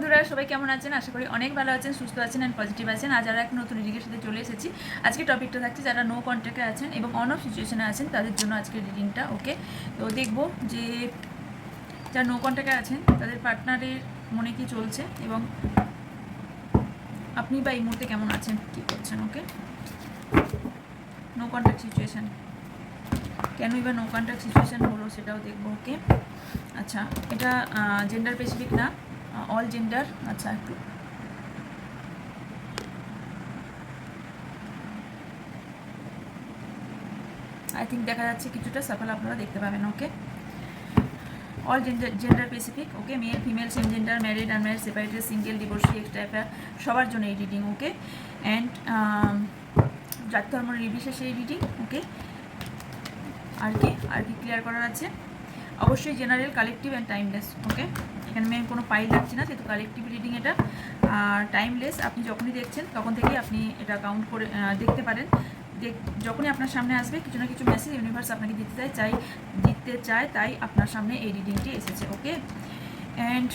বন্ধুরা, সবাই কেমন আছেন? আশা করি অনেক ভালো আছেন, সুস্থ আছেন অ্যান্ড পজিটিভ আছেন। আজ আর এক নতুন রিডিংয়ের সাথে চলে এসেছি। আজকে টপিকটা থাকছে যারা নো কন্ট্যাক্টে আছেন এবং অন অফ সিচুয়েশনে আছেন তাদের জন্য আজকের রিডিংটা। ওকে, তো দেখব যে যারা নো কন্ট্যাক্টে আছেন তাদের পার্টনারের মনে কি চলছে এবং আপনি বা এই মুহূর্তে কেমন আছেন, কী করছেন। ওকে, নো কন্ট্যাক্ট সিচুয়েশান, কেনই বা নো কন্ট্যাক্ট সিচুয়েশান হলো সেটাও দেখবো। ওকে, আচ্ছা, এটা জেন্ডার স্পেসিফিক না, অল জেন্ডার। আচ্ছা, একটু আই থিঙ্ক দেখা যাচ্ছে কিছুটা সাফল আপনারা দেখতে পাবেন। Okay, all gender specific. Okay, male female same gender, married unmarried, separated, single, divorcee, extra affair, সবার জন্য এই রিডিং। ওকে, অ্যান্ড জাতি ধর্ম নির্বিশেষে এই রিডিং। ওকে, আর কি ক্লিয়ার করার আছে? অবশ্যই জেনারেল, কালেকটিভ অ্যান্ড টাইমলেস। ওকে, এখানে আমি কোনো পাইল রাখছি না, যেহেতু কালেকটিভ রিডিং এটা। আর টাইমলেস, আপনি যখনই দেখছেন তখন থেকেই আপনি এটা কাউন্ট করে দেখতে পারেন। যখনই আপনার সামনে আসবে কিছু না কিছু মেসেজ ইউনিভার্স আপনাকে দিতে চায়, তাই আপনার সামনে এই রিডিংটি এসেছে। ওকে, অ্যান্ড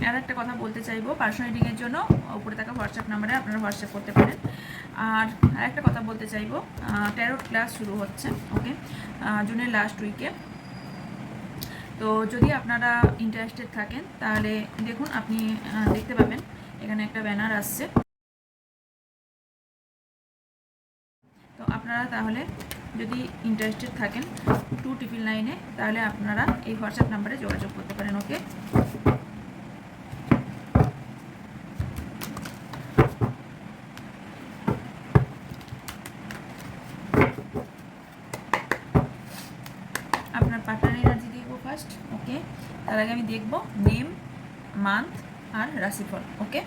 আর একটা কথা বলতে চাইবো, পার্সোনাল রিডিংয়ের জন্য উপরে থাকা হোয়াটসঅ্যাপ নাম্বারে আপনারা হোয়াটসঅ্যাপ করতে পারেন। আর আরেকটা কথা বলতে চাইবো, ট্যারোট ক্লাস শুরু হচ্ছে। ওকে, জুনের লাস্ট উইকে। তো যদি আপনারা ইন্টারেস্টেড থাকেন তাহলে দেখুন, আপনি দেখতে পাবেন এখানে একটা ব্যানার আসছে। তো আপনারা তাহলে যদি ইন্টারেস্টেড থাকেন 299-এ, তাহলে আপনারা এই হোয়াটসঅ্যাপ নাম্বারে যোগাযোগ করতে পারেন। ওকে, আপনার পার্টনার এনার্জি দেখবো ফার্স্ট। ওকে, তার আগে আমি দেখবো নেম, মান্থ আর রাশিফল। ওকে,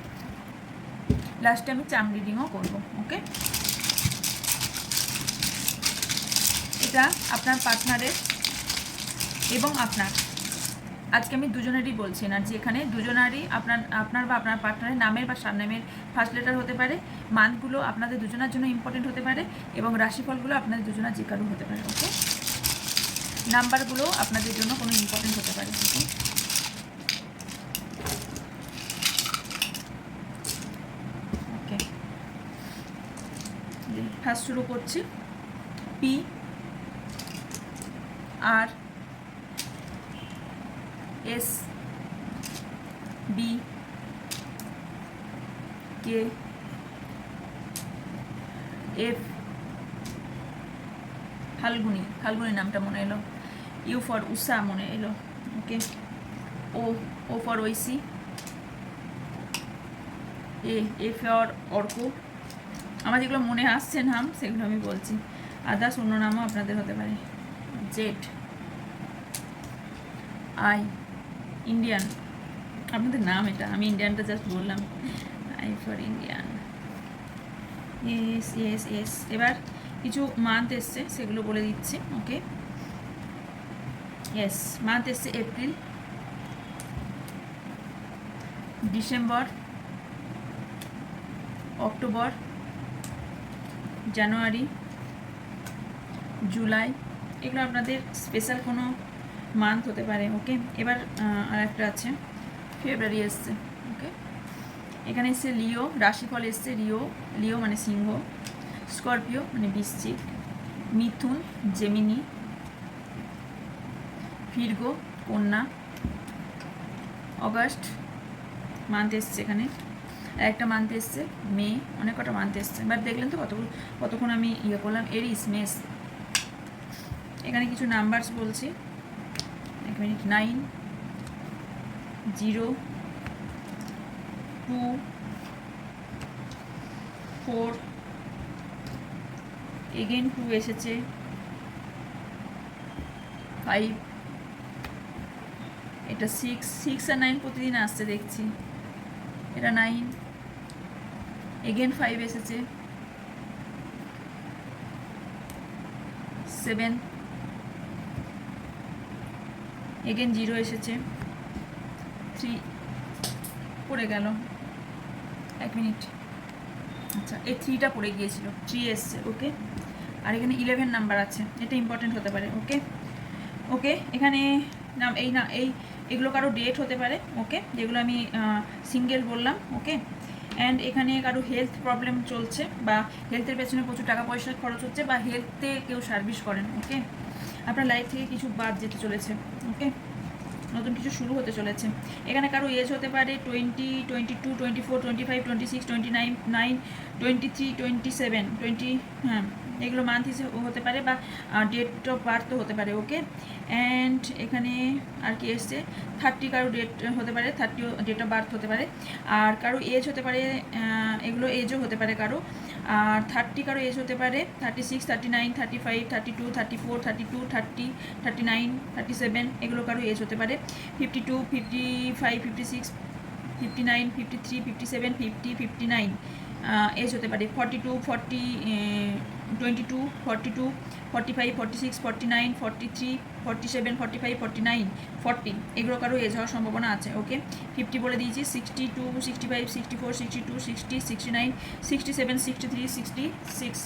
লাস্টে আমি চার্ম রিডিংও করবো। ওকে, এটা আপনার পার্টনারের এবং আপনার, আজকে আমি দুজনেরই বলছি এনার্জি এখানে। দুজনারই আপনার বা আপনার পার্টনারের নামের বা সারনেমের ফার্স্ট লেটার হতে পারে। মান্থগুলো আপনাদের দুজনের জন্য ইম্পর্টেন্ট হতে পারে এবং রাশিফলগুলো আপনাদের দুজনের যে কারো হতে পারে। ওকে, নাম্বারগুলো আপনাদের জন্য কোনো ইম্পর্টেন্ট হতে পারে। ওকে, ওকে, ফার্স্ট শুরু করছি। P R S B K F, Falguni নামটা মনে এলো। ইউ ফর উষা মনে এলো। Okay, O for Aishi, A for Arko. আমার যেগুলো মনে আসছে নাম সেগুলো আমি বলছি, আদার্স অন্য নামও আপনাদের হতে পারে। জেড, আই, ইন্ডিয়ান, আপনাদের নাম এটা, আমি ইন্ডিয়ানটা জাস্ট বললাম। I for Indian, S. এবার কিছু মান্থ এসছে সেগুলো বলে দিচ্ছি। ওকে, ইয়েস, মান্থ এসছে এপ্রিল, ডিসেম্বর, অক্টোবর, জানুয়ারি, জুলাই। এগুলো আপনাদের স্পেশাল কোনো মান্থ হতে পারে। ওকে, এবার আর একটা আছে ফেব্রুয়ারি এসছে। ওকে, এখানে এসছে লিও, রাশিফল এসছে লিও মানে সিংহ, স্করপিও মানে বৃশ্চিক, মিথুন জেমিনি, ভির্গো কন্যা। অগাস্ট মান্থ এসছে এখানে, আর একটা মান্থ এসছে মে। অনেক কটা মান্থ এসছে, বাট দেখলেন তো কতক্ষণ আমি করলাম। এরিস, মেষ। এখানে কিছু নাম্বারস বলছি, এক মিনিট। 9, 0, 2, 4, এগেন 2 এসেছে, 5, এটা 6 আর 9 প্রতিদিন আসছে দেখছি। এটা 9, এগেন 5 এসেছে, 7, এগেন 0 এসেছে, 3 পড়ে গেল, এক মিনিট। আচ্ছা, এই 3টা পড়ে গিয়েছিল, 3 এসছে। ওকে, আর এখানে 11 নাম্বার আছে, এটা ইম্পর্টেন্ট হতে পারে। ওকে, এখানে এই এগুলো কারো ডেট হতে পারে, ওকে, যেগুলো আমি সিঙ্গেল বললাম, ওকে। অ্যান্ড এখানে কারো হেলথ প্রবলেম চলছে বা হেলথের পেছনে প্রচুর টাকা পয়সা খরচ হচ্ছে বা হেলথে কেউ সার্ভিস করেন, ওকে। আপনার লাইফ থেকে কিছু বাদ যেতে চলেছে, ওকে, নতুন কিছু শুরু হতে চলেছে। এখানে কারো এজ হতে পারে 20, 22, 24, 25, 26, 29, 23, 27, 20, হ্যাঁ, এগুলো মান্থ হিসেবে হতে পারে বা ডেট অফ বার্থও হতে পারে, ওকে। অ্যান্ড এখানে আর কি এসছে 30 কারো ডেট হতে পারে, 30 ডেট অফ বার্থ হতে পারে। আর কারো এজ হতে পারে, এগুলো এজও হতে পারে কারো। আর 30 কারো এজ হতে পারে, 36, 39, 35, 32, 34, 32, 30, 39, 37, এগুলো কারো এজ হতে পারে। 52, 55, 56, 59, 53, 57, 50, 59 এজ হতে পারে। 42, 40, 22, 42, 45, 46, 49, 43, 47, 45, 49, 40, এগুলো কারো এজ হওয়ার সম্ভাবনা আছে, ওকে। 50 বলে দিয়েছি, 62, 65, 64, 62, 60, 69, 67, 63, 66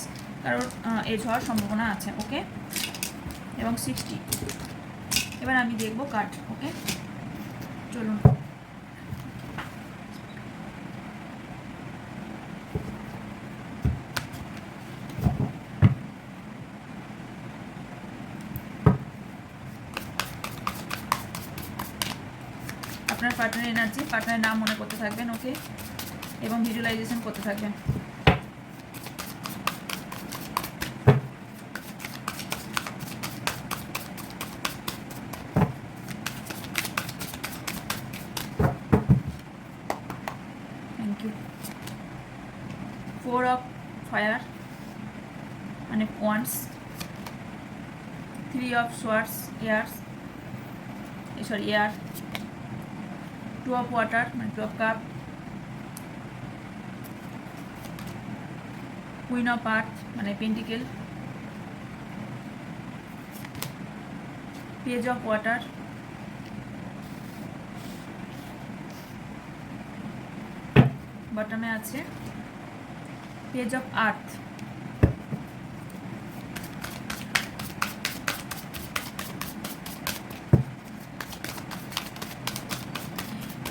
কারোর এজ হওয়ার সম্ভাবনা আছে, ওকে, এবং 60। এবার আমি দেখবো কার্ড, ওকে, চলুন। আপনার পার্টনার এনার্জি, পার্টনারের নাম মনে করতে থাকবেন, ওকে, এবং ভিজুয়ালাইজেশন করতে থাকবেন। Thank you. 4 অফ ফায়ার মানে wands, 3 of swords airs, sorry air, 2 of water মানে 2 of cup, queen of earth মানে পেন্টিকেল, পেজ অফ ওয়াটার, বটমে আছে পেজ অফ আর্থ।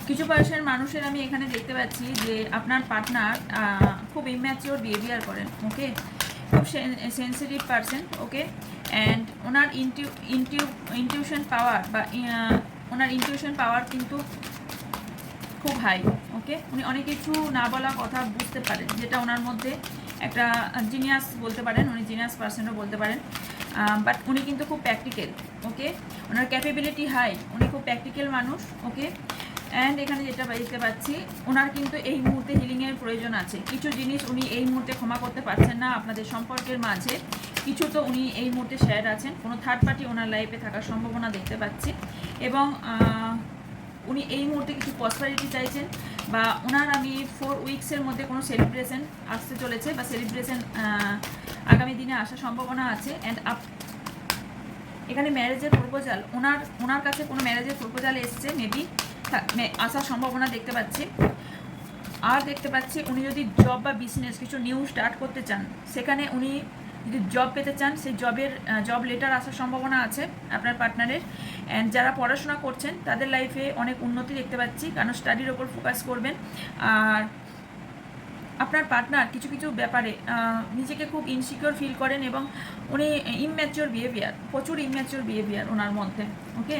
কিছু বয়সের মানুষের আমি এখানে দেখতে পাচ্ছি যে আপনার পার্টনার খুব ইম্যাচিওর বিহেভিয়ার করেন, ওকে, খুব sensitive person, okay. And owner intuition পাওয়ার বা ওনার ইনটিউশন পাওয়ার কিন্তু খুব হাই, ওকে। উনি অনেক কিছু না বলা কথা বুঝতে পারেন, যেটা ওনার মধ্যে একটা জিনিয়াস বলতে পারেন, উনি জিনিয়াস পারসনও বলতে পারেন। বাট উনি কিন্তু খুব প্র্যাকটিক্যাল, ওকে, ওনার ক্যাপেবিলিটি হাই, উনি খুব প্র্যাকটিক্যাল মানুষ, ওকে। অ্যান্ড এখানে যেটা দেখতে পাচ্ছি ওনার কিন্তু এই মুহূর্তে হিলিংয়ের প্রয়োজন আছে। কিছু জিনিস উনি এই মুহূর্তে ক্ষমা করতে পারছেন না আপনাদের সম্পর্কের মাঝে, কিছু তো উনি এই মুহূর্তে শেয়ার আছেন, কোনো থার্ড পার্টি ওনার লাইফে থাকার সম্ভাবনা দেখতে পাচ্ছি। এবং উনি এই মুহূর্তে কিছু প্রসপারিটি চাইছেন বা ওনার আমি 4 উইকসের মধ্যে কোনো সেলিব্রেশন আসতে চলেছে বা সেলিব্রেশন আগামী দিনে আসার সম্ভাবনা আছে। অ্যান্ড এখানে ম্যারেজের প্রপোজাল, ওনার কাছে কোনো ম্যারেজের প্রপোজাল এসছে, মেবি আসার সম্ভাবনা দেখতে পাচ্ছি। আর দেখতে পাচ্ছি উনি যদি জব বা বিজনেস কিছু নিউ স্টার্ট করতে চান, সেখানে উনি যদি জব পেতে চান, সেই জব লেটার আসার সম্ভাবনা আছে আপনার পার্টনারের। অ্যান্ড যারা পড়াশোনা করছেন তাদের লাইফে অনেক উন্নতি দেখতে পাচ্ছি, কারণ স্টাডির ওপর ফোকাস করবেন। আর আপনার পার্টনার কিছু কিছু ব্যাপারে নিজেকে খুব ইনসিকিওর ফিল করেন এবং উনি ইমম্যাচিওর বিহেভিয়ার, প্রচুর ইমম্যাচিওর বিহেভিয়ার ওনার মধ্যে, ওকে।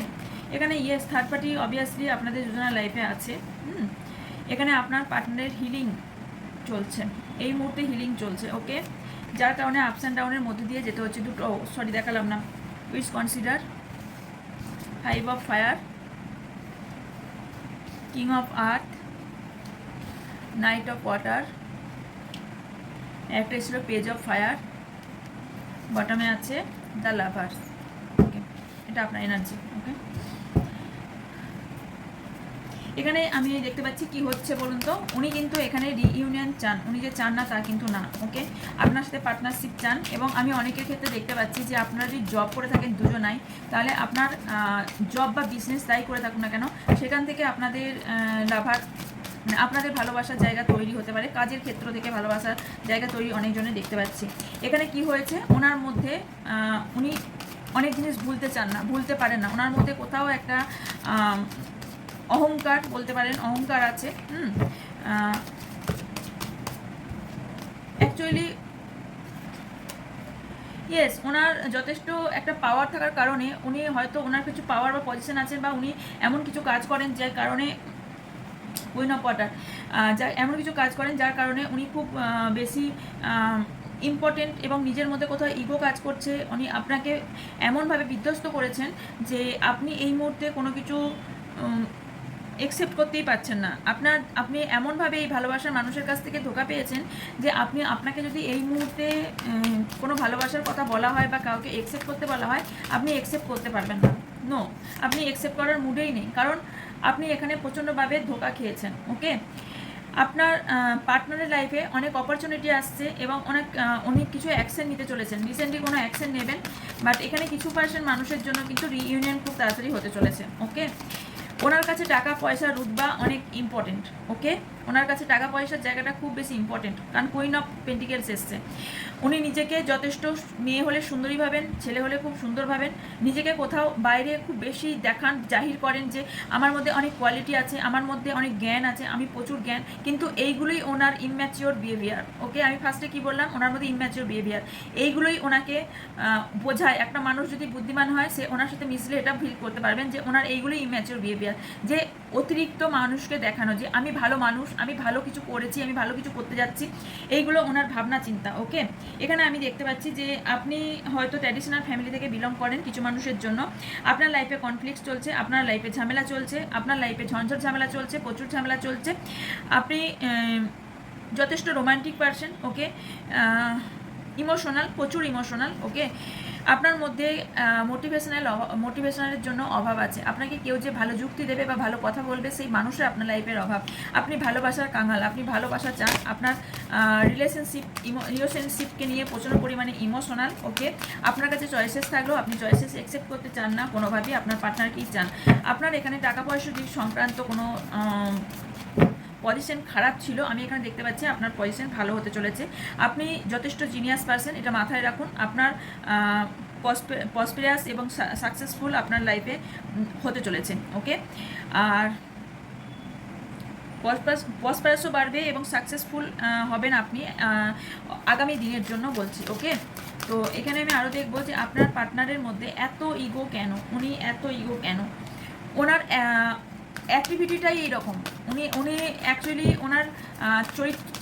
এখানে ইয়েস থার্ড পার্টি অবভিয়াসলি আপনাদের যোজনা লাইফে আছে। এখানে আপনার পার্টনারের হিলিং চলছে, এই মুহূর্তে হিলিং চলছে, ওকে, যার কারণে আপস অ্যান্ড ডাউনের মধ্যে দিয়ে যেতে হচ্ছে। দুটো সরি দেখালাম না, please consider 5 of fire, king of earth, night of water, একটা ছিল পেজ অফ ফায়ার, বটমে আছে দ্য লাভার্স, ওকে, এটা আপনার এনার্জি, ওকে। এখানে আমি দেখতে পাচ্ছি কি হচ্ছে বলুন তো, উনি কিন্তু এখানে রিইউনিয়ন চান, উনি যে চান না তা কিন্তু না, ওকে, আপনার সাথে পার্টনারশিপ চান। এবং আমি অনেকের ক্ষেত্রে দেখতে পাচ্ছি যে আপনারা যদি জব করে থাকেন দুজনাই, তাহলে আপনার জব বা বিজনেস তাই করে থাকুন না কেন, সেখান থেকে আপনাদের লাভার মানে আপনাদের ভালোবাসার জায়গা তৈরি হতে পারে, কাজের ক্ষেত্র থেকে ভালোবাসার জায়গা তৈরি অনেকজনে দেখতে পাচ্ছি। এখানে কি হয়েছে, ওনার মধ্যে উনি অনেক জিনিস ভুলতে চান না, ভুলতে পারেন না, ওনার মধ্যে কোথাও একটা অহংকার বলতে পারেন, অহংকার আছে। অ্যাকচুয়ালি ইয়েস, ওনার যথেষ্ট একটা পাওয়ার থাকার কারণে উনি হয়তো ওনার কিছু পাওয়ার বা পজিশন আছেন, বা উনি এমন কিছু কাজ করেন যার কারণে কুইন অফ ওয়াটার, যা এমন কিছু কাজ করেন যার কারণে উনি খুব বেশি ইম্পর্টেন্ট, এবং নিজের মধ্যে কোথাও ইগো কাজ করছে। উনি আপনাকে এমনভাবে বিধ্বস্ত করেছেন যে আপনি এই মুহূর্তে কোনো কিছু একসেপ্ট করতেই পারছেন না। আপনি এমনভাবে এই ভালোবাসার মানুষের কাছ থেকে ধোঁকা পেয়েছেন যে আপনাকে যদি এই মুহূর্তে কোনো ভালোবাসার কথা বলা হয় বা কাউকে একসেপ্ট করতে বলা হয়, আপনি একসেপ্ট করতে পারবেন না। নো, আপনি একসেপ্ট করার মুডেই নেই, কারণ আপনি এখানে প্রচণ্ডভাবে ধোঁকা খেয়েছেন। ওকে, আপনার পার্টনারের লাইফে অনেক অপরচুনিটি আসছে এবং অনেক কিছু অ্যাকশন নিতে চলেছেন, রিসেন্টলি কোনো অ্যাকশন নেবেন, বাট এখানে কিছু পার্সেন্ট মানুষের জন্য কিন্তু রিইউনিয়ন খুব তাড়াতাড়ি হতে চলেছে। ওকে, ওনার কাছে টাকা পয়সা রুতবা অনেক ইম্পর্টেন্ট। ওকে, ওনার কাছে টাকা পয়সার জায়গাটা খুব বেশি ইম্পর্টেন্ট, কারণ কুইন অফ পেন্টিকেলস এসছে। উনি নিজেকে যথেষ্ট, মেয়ে হলে সুন্দরী ভাবেন, ছেলে হলে খুব সুন্দর ভাবেন, নিজেকে কোথাও বাইরে খুব বেশি দেখান, জাহির করেন যে আমার মধ্যে অনেক কোয়ালিটি আছে, আমার মধ্যে অনেক জ্ঞান আছে, আমি প্রচুর জ্ঞান, কিন্তু এইগুলোই ওনার ইম্যাচিওর বিহেভিয়ার। ওকে, আমি ফার্স্টে কি বললাম, ওনার মধ্যে ইম্যাচিওর বিহেভিয়ার, এইগুলোই ওনাকে বোঝায়। একটা মানুষ যদি বুদ্ধিমান হয়, সে ওনার সাথে মিশলে এটা ফিল করতে পারবেন যে ওনার এইগুলোই ইম্যাচিওর বিহেভিয়ার, যে অতিরিক্ত মানুষকে দেখানো যে আমি ভালো মানুষ, আমি ভালো কিছু করেছি, আমি ভালো কিছু করতে যাচ্ছি, এইগুলো ওনার ভাবনা চিন্তা। ওকে, এখানে আমি দেখতে পাচ্ছি যে আপনি হয়তো ট্র্যাডিশনাল ফ্যামিলি থেকে বিলং করেন। কিছু মানুষের জন্য আপনার লাইফে কনফ্লিক্ট চলছে, আপনার লাইফে ঝামেলা চলছে, আপনার লাইফে ঝঞ্ঝট ঝামেলা চলছে, প্রচুর ঝামেলা চলছে। আপনি যথেষ্ট রোমান্টিক পারসন। ওকে, ইমোশনাল, প্রচুর ইমোশনাল। ওকে, আপনার মধ্যে মোটিভেশনালের জন্য অভাব আছে। আপনাকে কেউ যে ভালো যুক্তি দেবে বা ভালো কথা বলবে, সেই মানুষের আপনার লাইফের অভাব। আপনি ভালোবাসার কাঙাল, আপনি ভালোবাসা চান, আপনার রিলেশনশিপকে নিয়ে প্রচুর পরিমাণে ইমোশনাল। ওকে, আপনার কাছে চয়েসেস থাকলেও আপনি চয়েসেস অ্যাকসেপ্ট করতে চান না কোনোভাবেই, আপনার পার্টনারকেই চান। আপনার এখানে টাকা পয়সা দিক সংক্রান্ত কোনো পজিশন খারাপ ছিল, আমি এখানে দেখতে পাচ্ছি আপনার পজিশন ভালো হতে চলেছে। আপনি যথেষ্ট জিনিয়াস পারসন, এটা মাথায় রাখুন। আপনার প্রসপেরাস এবং সাকসেসফুল আপনার লাইফে হতে চলেছে। ওকে, আর প্রসপারাসও বাড়বে এবং সাকসেসফুল হবেন আপনি আগামী দিনের জন্য বলছি। ওকে, তো এখানে আমি আরও দেখবো যে আপনার পার্টনারের মধ্যে এত ইগো কেন, উনি এত ইগো কেন, ওনার অ্যাক্টিভিটিটাই এইরকম। উনি অ্যাকচুয়ালি ওনার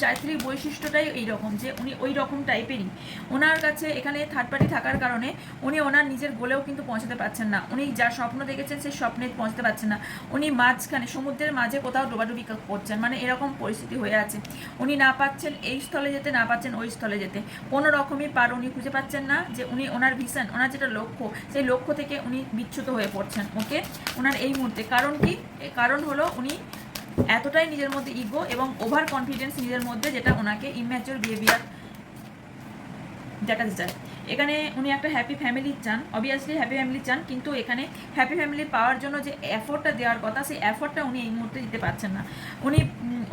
চারিত্রিক বৈশিষ্ট্যটাই এইরকম, যে উনি ওই রকম টাইপেরই। ওনার কাছে এখানে থার্ড পার্টি থাকার কারণে উনি ওনার নিজের গোলেও কিন্তু পৌঁছাতে পারছেন না। উনি যা স্বপ্ন দেখেছেন সেই স্বপ্নে পৌঁছতে পারছেন না। উনি মাঝখানে সমুদ্রের মাঝে কোথাও ডোবাডুবি করছেন, মানে এরকম পরিস্থিতি হয়ে আছে। উনি না পাচ্ছেন এই স্থলে যেতে, না পাচ্ছেন ওই স্থলে যেতে, কোনো রকমই পার উনি খুঁজে পাচ্ছেন না, যে উনি ওনার ভিশন, ওনার যেটা লক্ষ্য, সেই লক্ষ্য থেকে উনি বিচ্যুত হয়ে পড়ছেন। ওকে, ওনার এই মুহূর্তে কারণ কি? কারণ হলো উনি এতটাই নিজের মধ্যে ইগো এবং ওভার কনফিডেন্স নিজের মধ্যে, যেটা ওনাকে ইম্যাচিওর বিহেভিয়ার দেখাতে চায়। এখানে উনি একটা হ্যাপি ফ্যামিলি চান, অবভিয়াসলি হ্যাপি ফ্যামিলি চান, কিন্তু এখানে হ্যাপি ফ্যামিলি পাওয়ার জন্য যে এফোর্টটা দেওয়ার কথা, সেই এফোর্টটা উনি এই মুহূর্তে দিতে পারছেন না। উনি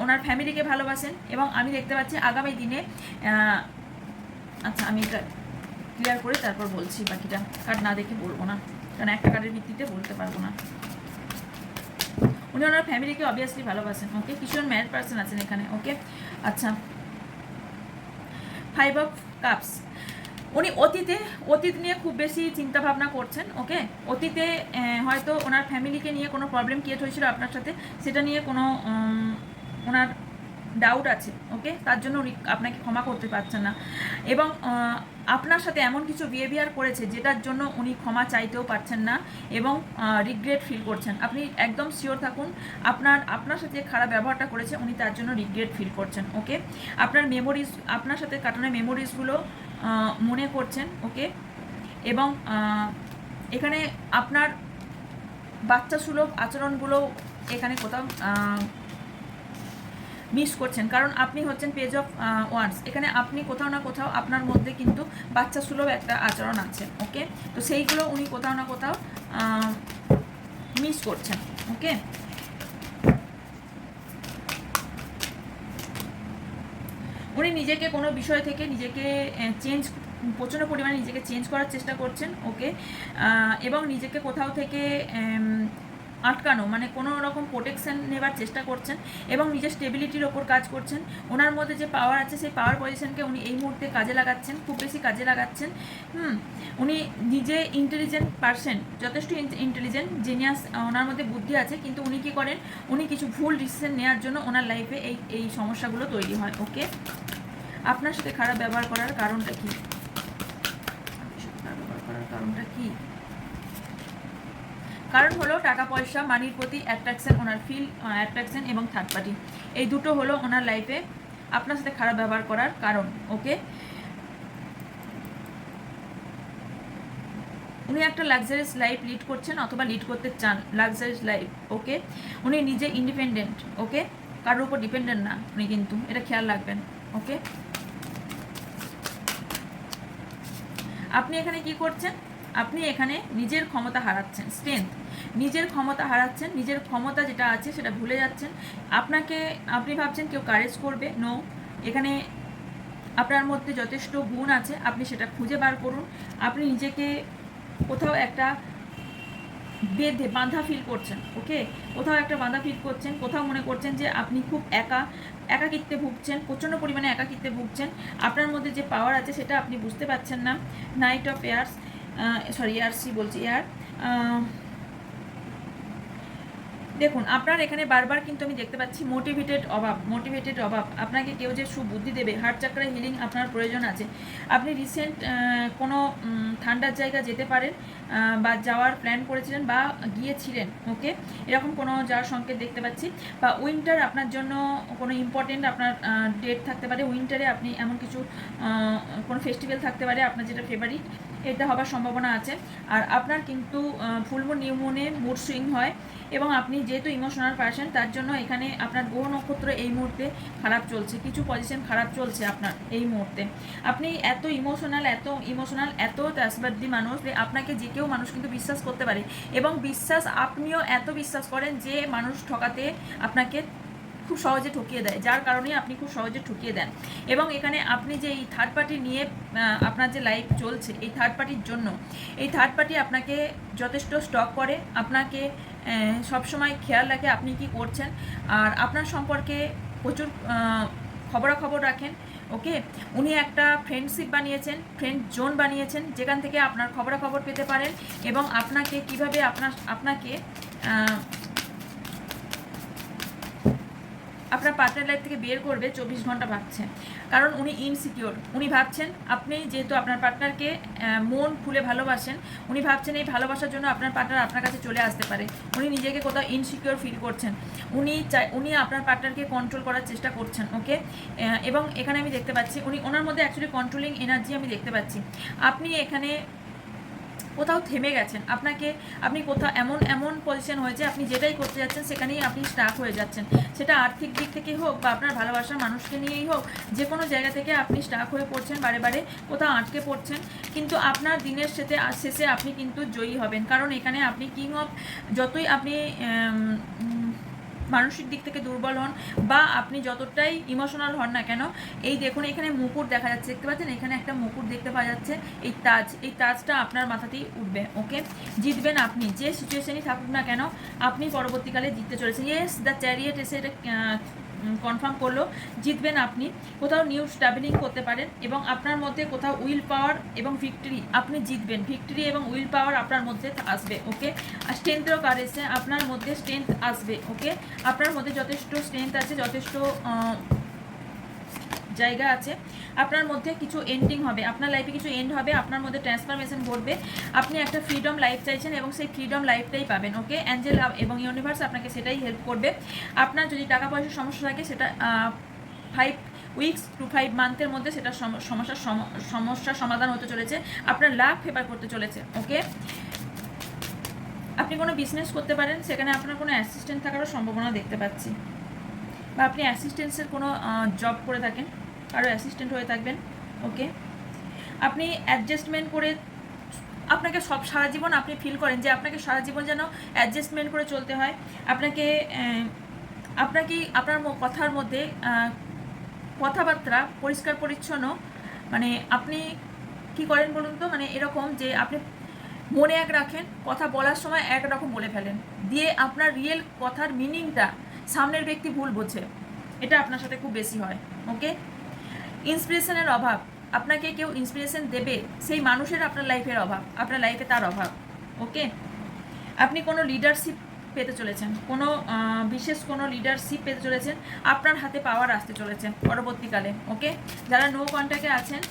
ওনার ফ্যামিলিকে ভালোবাসেন এবং আমি দেখতে পাচ্ছি আগামী দিনে, আচ্ছা আমি এটা ক্লিয়ার করে তারপর বলছি, বাকিটা কার্ড না দেখে বলবো না, কারণ একটা কার্ডের ভিত্তিতে বলতে পারবো না। উনি ওনার ফ্যামিলিকে অবভিয়াসলি ভালোবাসেন। ওকে, কিছু ম্যারিড পার্সন আছেন এখানে। ওকে, আচ্ছা, 5 অফ কাপস, উনি অতীত নিয়ে খুব বেশি চিন্তা ভাবনা করছেন। ওকে, অতীতে হয়তো ওনার ফ্যামিলিকে নিয়ে কোনো প্রবলেম ক্রিয়েট হয়েছিল আপনার সাথে, সেটা নিয়ে কোনো ওনার ডাউট আছে। ওকে, তার জন্য উনি আপনাকে ক্ষমা করতে পারছেন না, এবং আপনার সাথে এমন কিছু বিহেভিয়ার করেছে যেটার জন্য উনি ক্ষমা চাইতেও পারছেন না এবং রিগ্রেট ফিল করছেন। আপনি একদম শিওর থাকুন, আপনার সাথে খারাপ ব্যবহারটা করেছে, উনি তার জন্য রিগ্রেট ফিল করছেন। ওকে, আপনার সাথে কাটানো মেমোরিজগুলো মনে করছেন। ওকে, এবং এখানে আপনার বাচ্চা সুলভ আচরণগুলো এখানে কোথাও মিস করছেন, কারণ আপনি হচ্ছেন পেজ অফ ওয়ান্স। এখানে আপনি কোথাও না কোথাও আপনার মধ্যে কিন্তু বাচ্চা সুলভ একটা আচরণ আছে। ওকে, তো সেইগুলো উনি কোথাও না কোথাও মিস করছেন। ওকে, উনি নিজেকে কোনো বিষয় থেকে নিজেকে প্রচণ্ড পরিমাণে নিজেকে চেঞ্জ করার চেষ্টা করছেন। ওকে, এবং নিজেকে কোথাও থেকে আটকানো, মানে কোনো রকম প্রোটেকশন নেবার চেষ্টা করছেন এবং নিজের স্টেবিলিটির ওপর কাজ করছেন। ওনার মধ্যে যে পাওয়ার আছে সেই পাওয়ার পজিশনকে উনি এই মুহূর্তে কাজে লাগাচ্ছেন, খুব বেশি কাজে লাগাচ্ছেন। উনি নিজে ইন্টেলিজেন্ট পারসন, যথেষ্ট ইন্টেলিজেন্ট, জিনিয়াস, ওনার মধ্যে বুদ্ধি আছে, কিন্তু উনি কী করেন, উনি কিছু ভুল ডিসিশন নেওয়ার জন্য ওনার লাইফে এই সমস্যাগুলো তৈরি হয়। ওকে, আপনার সাথে খারাপ ব্যবহার করার কারণটা কী? খারাপ ব্যবহার করার কারণটা কী? কারণ হলো টাকা পয়সা, মানির প্রতি অ্যাট্রাকশন, ওনার ফিল অ্যাট্রাকশন এবং থার্ড পার্টি, এই দুটো হলো ওনার লাইফে আপনার সাথে খারাপ ব্যবহার করার কারণ। ওকে, উনি একটা লাক্সারিয়াস লাইফ লিড করছেন অথবা লিড করতে চান, লাক্সারিয়াস লাইফ। ওকে, উনি নিজে ইন্ডিপেন্ডেন্ট। ওকে, কারোর উপর ডিপেন্ডেন্ট না উনি, কিন্তু এটা খেয়াল রাখবেন। ওকে, আপনি এখানে কি করছেন? আপনি এখানে নিজের ক্ষমতা হারাচ্ছেন, স্ট্রেংথ, নিজের ক্ষমতা হারাচ্ছেন, নিজের ক্ষমতা যেটা আছে সেটা ভুলে যাচ্ছেন। আপনি ভাবছেন কেউ কারেজ করবে, নো, এখানে আপনার মধ্যে যথেষ্ট গুণ আছে, আপনি সেটা খুঁজে বার করুন। আপনি নিজেকে কোথাও একটা বাঁধা ফিল করছেন। ওকে, কোথাও একটা বাঁধা ফিল করছেন, কোথাও মনে করছেন যে আপনি খুব একাকিত্বে ভুগছেন, প্রচণ্ড পরিমাণে একাকিত্বে ভুগছেন। আপনার মধ্যে যে পাওয়ার আছে সেটা আপনি বুঝতে পারছেন না। নাইট অফ এয়ার্স, এয়ারসি বলছি, এয়ার। দেখুন, আপনার এখানে বারবার কিন্তু আমি দেখতে পাচ্ছি মোটিভেটেড অভাব। আপনাকে কেউ যে সুবুদ্ধি দেবে, হার্ট চাকরা হিলিং আপনার প্রয়োজন আছে। আপনি রিসেন্ট কোনো ঠান্ডার জায়গা যেতে পারেন বা যাওয়ার প্ল্যান করেছিলেন বা গিয়েছিলেন। ওকে, এরকম কোনো যাওয়ার সংকেত দেখতে পাচ্ছি। বা উইন্টার আপনার জন্য কোনো ইম্পর্টেন্ট আপনার ডেট থাকতে পারে। উইন্টারে আপনি এমন কিছু কোনো ফেস্টিভ্যাল থাকতে পারে আপনার যেটা ফেভারিট, এটা হবার সম্ভাবনা আছে। আর আপনার কিন্তু ফুল মুন, নিউ মুনে মুড সুইং হয় এবং আপনি যেহেতু ইমোশনাল পার্সন, তার জন্য এখানে আপনার গ্রহ নক্ষত্র এই মুহূর্তে খারাপ চলছে, কিছু পজিশন খারাপ চলছে আপনার এই মুহূর্তে। আপনি এত ইমোশনাল, এত ত্রাসবাদী মানুষ যে আপনাকে যে কেউ মানুষ কিন্তু বিশ্বাস করতে পারে, এবং আপনিও এত বিশ্বাস করেন যে মানুষ ঠকাতে আপনাকে খুব সহজে ঠকিয়ে দেয়, যার কারণে আপনি খুব সহজে ঠকিয়ে দেন। এবং এখানে আপনি যে এই থার্ড পার্টি নিয়ে আপনার যে লাইফ চলছে, এই থার্ড পার্টির জন্য, এই থার্ড পার্টি আপনাকে যথেষ্ট স্টক করে, আপনাকে সবসময় খেয়াল রাখে আপনি কি করছেন, আর আপনার সম্পর্কে প্রচুর খবরাখবর রাখেন। ওকে, উনি একটা ফ্রেন্ডশিপ বানিয়েছেন, ফ্রেন্ড জোন বানিয়েছেন, যেখান থেকে আপনার খবরাখবর পেতে পারেন এবং আপনাকে কিভাবে আপনাকে আপনার পার্টনার লাইফ থেকে বের করবে 24 ঘন্টা ভাবছে। কারণ উনি ইনসিকিওর, উনি ভাবছেন আপনি যেহেতু আপনার পার্টনারকে মন খুলে ভালোবাসেন, উনি ভাবছেন এই ভালোবাসার জন্য আপনার পার্টনার আপনার কাছে চলে আসতে পারে। উনি নিজেকে কোথাও ইনসিকিওর ফিল করছেন, উনি আপনার পার্টনারকে কন্ট্রোল করার চেষ্টা করছেন। ওকে, এবং এখানে আমি দেখতে পাচ্ছি ওনার মধ্যে অ্যাকচুয়ালি কন্ট্রোলিং এনার্জি আমি দেখতে পাচ্ছি। আপনি এখানে কোথাও থেমে গেছেন, আপনি কোথাও এমন পজিশন হয়েছে, আপনি যেটাই করতে যাচ্ছেন সেখানেই আপনি স্টাক হয়ে যাচ্ছেন। সেটা আর্থিক দিক থেকেই হোক বা আপনার ভালোবাসার মানুষকে নিয়েই হোক, যে কোনো জায়গা থেকে আপনি স্টাক হয়ে পড়ছেন, বারে কোথাও আটকে পড়ছেন। কিন্তু আপনার দিনের শেষে আপনি কিন্তু জয়ী হবেন, কারণ এখানে আপনি যতই আপনি মানসিক দিক থেকে দুর্বল হন বা আপনি যতটাই ইমোশনাল হন না কেন, এই দেখুন এখানে মুকুট দেখা যাচ্ছে, দেখতে পাচ্ছেন এখানে একটা মুকুট দেখতে পাওয়া যাচ্ছে, এই তাজটা আপনার মাথাতেই উঠবে। ওকে, জিতবেন আপনি, যে সিচুয়েশনই থাকুক না কেন আপনি পরবর্তীকালে জিততে চলেছেন। ইয়েস, দ্য চ্যারিয়েট এসে এটা কনফার্ম করলো, জিতবেন আপনি। কোথাও নিউ স্টাবলিং করতে পারেন এবং আপনার মধ্যে কোথাও উইল পাওয়ার এবং ভিক্টরি, আপনি জিতবেন, ভিক্টরি এবং উইল পাওয়ার আপনার মধ্যে আসবে। ওকে, আর স্ট্রেংথেরও কার্ড এসে আপনার মধ্যে স্ট্রেংথ আসবে। ওকে, আপনার মধ্যে যথেষ্ট স্ট্রেংথ আছে, যথেষ্ট জায়গা আছে, আপনার মধ্যে কিছু এন্ডিং হবে, আপনার লাইফে কিছু এন্ড হবে, আপনার মধ্যে ট্রান্সফরমেশন ঘটবে, আপনি একটা ফ্রিডম লাইফ চাইছেন এবং সেই ফ্রিডম লাইফটাই পাবেন। ওকে, অ্যাঞ্জেল এবং ইউনিভার্স আপনাকে সেটাই হেল্প করবে। আপনার যদি টাকা পয়সার সমস্যা থাকে সেটা 5 উইকস টু 5 মান্থের মধ্যে সেটা সমস্যার সমাধান হতে চলেছে, আপনার লাভ ফেভার করতে চলেছে। ওকে, আপনি কোনো বিজনেস করতে পারেন, সেখানে আপনার কোনো অ্যাসিস্ট্যান্ট থাকারও সম্ভাবনা দেখতে পাচ্ছি, বা আপনি অ্যাসিস্ট্যান্সের কোনো জব করে থাকেন, কারো অ্যাসিস্ট্যান্ট হয়ে থাকবেন। ওকে, আপনি অ্যাডজাস্টমেন্ট করে আপনাকে সারা জীবন আপনি ফিল করেন যে আপনাকে সারা জীবন যেন অ্যাডজাস্টমেন্ট করে চলতে হয়। আপনার কথার মধ্যে কথাবার্তা পরিষ্কার পরিচ্ছন্ন, মানে আপনি কি করেন বলুন তো, মানে এরকম যে আপনি মনে এক রাখেন, কথা বলার সময় একরকম বলে ফেলেন, দিয়ে আপনার রিয়েল কথার মিনিংটা সামনের ব্যক্তি ভুল বোঝে। এটা আপনার সাথে খুব বেশি হয়। ওকে, ইন্সপিরেশনের অভাব, আপনাকে কেউ ইন্সপিরেশন দেবে সেই মানুষের আপনার লাইফের অভাব, আপনার লাইফে তার অভাব। ওকে, আপনি কোনো লিডারশিপ পেতে চলেছেন, কোনো বিশেষ কোনো লিডারশিপ পেতে চলেছেন, আপনার হাতে পাওয়ার আসতে চলেছে পরবর্তীকালে। ওকে, যারা নো কন্ট্যাক্টে আছেন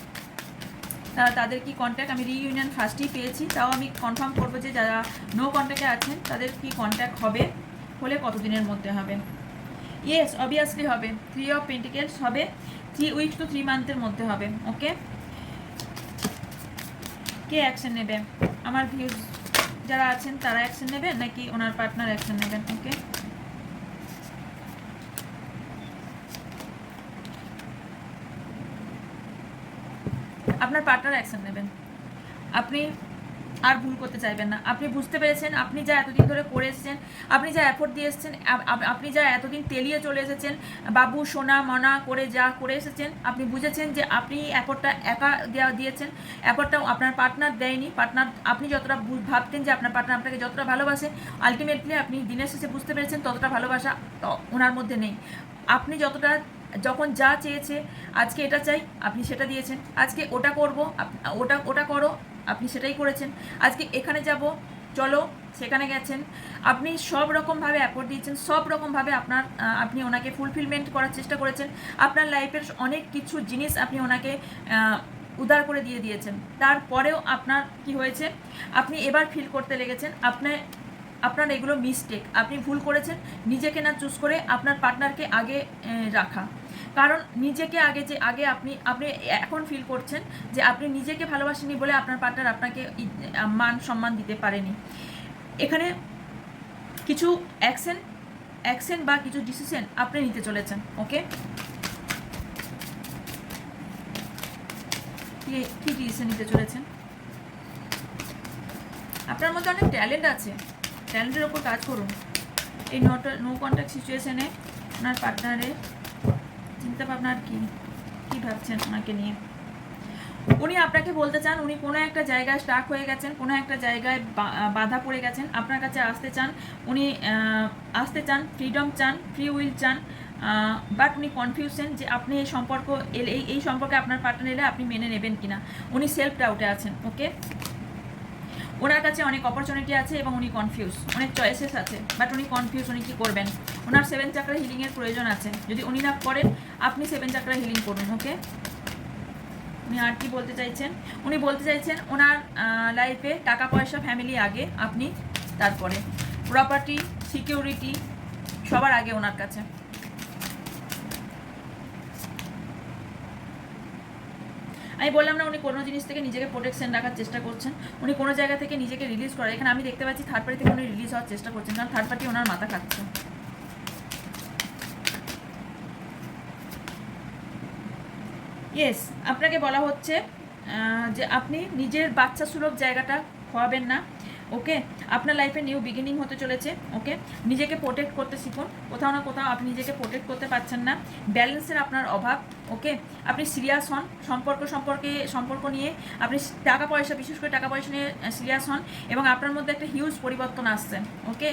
তাদের কি কন্ট্যাক্ট, আমি রিইউনিয়ন ফার্স্টেই পেয়েছি, তাও আমি কনফার্ম করবো যে যারা নো কন্ট্যাক্টে আছেন তাদের কি কন্ট্যাক্ট হবে, হলে কতদিনের মধ্যে হবে। ইয়েস, অবভিয়াসলি হবে। 3 অফ পেন্টিকেলস হবে 3 উইকস টু 3 মান্থের মধ্যে হবে। ওকে, কে অ্যাকশন নেবে? আমার ভিউজ যারা আছেন তারা অ্যাকশন নেবেন নাকি ওনার পার্টনার অ্যাকশন নেবেন? ওকে, আপনার পার্টনার অ্যাকশন নেবেন। আপনি আর ভুল করতে চাইবেন না। আপনি বুঝতে পেরেছেন আপনি যা এতদিন ধরে করে এসেছেন, আপনি যা এফোর্ট দিয়ে এসেছেন, আপনি যা এতদিন তেলিয়ে চলে এসেছেন, বাবু সোনা মনা করে যা করে এসেছেন, আপনি বুঝেছেন যে আপনি এফোর্টটা একা দিয়েছেন, এফোর্টটাও আপনার পার্টনার দেয়নি। পার্টনার, আপনি যতটা ভাবতেন যে আপনার পার্টনার আপনাকে যতটা ভালোবাসে, আলটিমেটলি আপনি দিনের শেষে বুঝতে পেরেছেন ততটা ভালোবাসা ওনার মধ্যে নেই। আপনি যতটা, যখন যা চেয়েছে, আজকে এটা চাই আপনি সেটা দিয়েছেন, আজকে ওটা করব ওটা করো আপনি সেটাই করেছেন, আজকে এখানে যাব চলো সেখানে গেছেন, আপনি সব রকমভাবে অ্যাফোর্ট দিয়েছেন, সব রকমভাবে আপনি ওনাকে ফুলফিলমেন্ট করার চেষ্টা করেছেন, আপনার লাইফের অনেক কিছু জিনিস আপনি ওনাকে উদার করে দিয়ে দিয়েছেন। তারপরেও আপনার কি হয়েছে, আপনি এবার ফিল করতে লেগেছেন আপনার এগুলো মিস্টেক, আপনি ভুল করেছেন নিজেকে না চুজ করে আপনার পার্টনারকে আগে রাখা। কারণ নিজেকে আগে আপনি এখন ফিল করছেন যে আপনি নিজেকে ভালোবাসেনি বলে আপনার পার্টনার আপনাকে মান সম্মান দিতে পারেনি। এখানে কিছু অ্যাকশন বা কিছু ডিসিশন আপনি নিতে চলেছেন। ওকে, কি ডিসিশন নিতে চলেছেন? আপনার মধ্যে অনেক ট্যালেন্ট আছে, ট্যালেন্টের ওপর কাজ করুন। এই নো কন্ট্যাক্ট সিচুয়েশনে আপনার পার্টনারের চিন্তা ভাবনা আর কি ভাবছেন ওনাকে নিয়ে? উনি আপনাকে বলতে চান উনি কোনো একটা জায়গায় স্টাক হয়ে গেছেন, কোনো একটা জায়গায় বাধা পড়ে গেছেন, আপনার কাছে আসতে চান, উনি আসতে চান, ফ্রিডম চান, ফ্রি উইল চান, বাট উনি কনফিউশন যে আপনি এই সম্পর্কে আপনার পার্টনার এলে আপনি মেনে নেবেন কিনা, উনি সেলফ ডাউটে আছেন। ওকে, ওনার কাছে অনেক অপরচুনিটি আছে এবং উনি কনফিউজ, অনেক চয়েসেস আছে, বাট উনি কনফিউজ উনি কী করবেন। ওনার 7 চাকরা হিলিংয়ের প্রয়োজন আছে, যদি উনি না করেন আপনি 7 চাকরা হিলিং করুন। ওকে, উনি আর কি বলতে চাইছেন? উনি বলতে চাইছেন ওনার লাইফে টাকা পয়সা ফ্যামিলি আগে, আপনি তারপরে, প্রপার্টি সিকিউরিটি সবার আগে ওনার কাছে। আমি বললাম না উনি কোনো জিনিস থেকে নিজেকে প্রোটেকশন রাখার চেষ্টা করছেন, উনি কোনো জায়গা থেকে নিজেকে রিলিজ করার, এখানে আমি দেখতে পাচ্ছি থার্ড পার্টি থেকে উনি রিলিজ হওয়ার চেষ্টা করছেন, কারণ থার্ড পার্টি ওনার মাথা খাচ্ছে। ইয়েস, আপনাকে বলা হচ্ছে যে আপনি নিজের বাচ্চা সুলভ জায়গাটা খোয়াবেন না। ওকে, আপনার লাইফে নিউ বিগিনিং হতে চলেছে। ওকে, নিজেকে প্রোটেক্ট করতে শিখুন, কোথাও না কোথাও আপনি নিজেকে প্রোটেক্ট করতে পারছেন না, ব্যালেন্সের আপনার অভাব। ওকে, আপনি সিরিয়াস হন সম্পর্ক নিয়ে, আপনি টাকা পয়সা, বিশেষ করে টাকা পয়সা নিয়ে সিরিয়াস হন এবং আপনার মধ্যে একটা হিউজ পরিবর্তন আসছে। ওকে,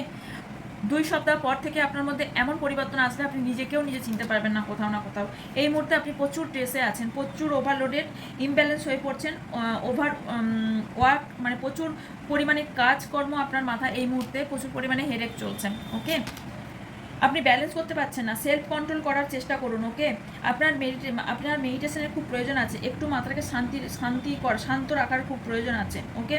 2 সপ্তাহ পর থেকে আপনার মধ্যে এমন পরিবর্তন আসলে আপনি নিজেকেও নিজে চিনতে পারবেন না কোথাও না কোথাও। এই মুহূর্তে আপনি প্রচুর স্ট্রেসে আছেন, প্রচুর ওভারলোডেড, ইমব্যালেন্স হয়ে পড়ছেন, ওয়ার্ক মানে প্রচুর পরিমাণে কাজকর্ম আপনার মাথায় এই মুহূর্তে প্রচুর পরিমাণে হেডেক চলছে। ওকে, আপনি ব্যালেন্স করতে পারছেন না, সেলফ কন্ট্রোল করার চেষ্টা করুন। ওকে, আপনার মেডিটেশনের খুব প্রয়োজন আছে, একটু মাথাটাকে শান্ত রাখার খুব প্রয়োজন আছে। ওকে,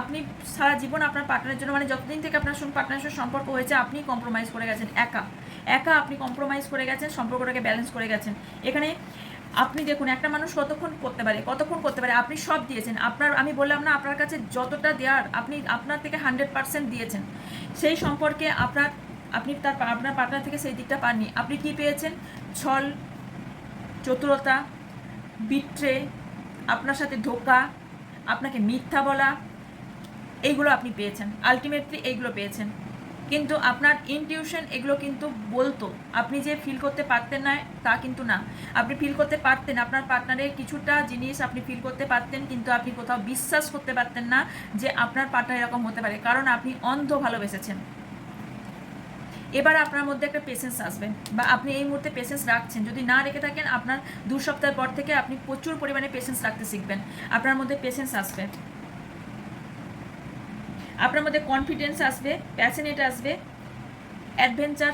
আপনি সারা জীবন আপনার পার্টনারের জন্য, মানে যতদিন থেকে আপনার সঙ্গে পার্টনারের সঙ্গে সম্পর্ক হয়েছে আপনি কম্প্রোমাইজ করে গেছেন, একা আপনি কম্প্রোমাইজ করে গেছেন, সম্পর্কটাকে ব্যালেন্স করে গেছেন। এখানে আপনি দেখুন একটা মানুষ কতক্ষণ করতে পারে, আপনি সব দিয়েছেন, আমি বললাম না আপনার কাছে যতটা দেওয়ার আপনি আপনার থেকে 100% দিয়েছেন, সেই সম্পর্কে আপনার পার্টনার থেকে সেই দিকটা পাননি। আপনি কি পেয়েছেন? ছল, চতুরতা, বিট্রে, আপনার সাথে ধোঁকা, আপনাকে মিথ্যা বলা, এইগুলো আপনি পেয়েছেন, আলটিমেটলি এইগুলো পেয়েছেন। কিন্তু আপনার ইনটিউশন এগুলো কিন্তু বলতো, আপনি যে ফিল করতে পারতেন না তা কিন্তু না, আপনি ফিল করতে পারতেন, আপনার পার্টনারের কিছুটা জিনিস আপনি ফিল করতে পারতেন, কিন্তু আপনি কোথাও বিশ্বাস করতে পারতেন না যে আপনার পার্টনার এরকম হতে পারে, কারণ আপনি অন্ধ ভালোবেসেছেন। এবার আপনার মধ্যে একটা পেশেন্স আসবে, বা আপনি এই মুহূর্তে পেশেন্স রাখছেন। যদি না রেখে থাকেন, আপনার 2 সপ্তাহ পর থেকে আপনি প্রচুর পরিমাণে পেশেন্স রাখতে শিখবেন, আপনার মধ্যে পেশেন্স আসবে, আপনার মধ্যে কনফিডেন্স আসবে, প্যাশনেট আসবে, অ্যাডভেঞ্চার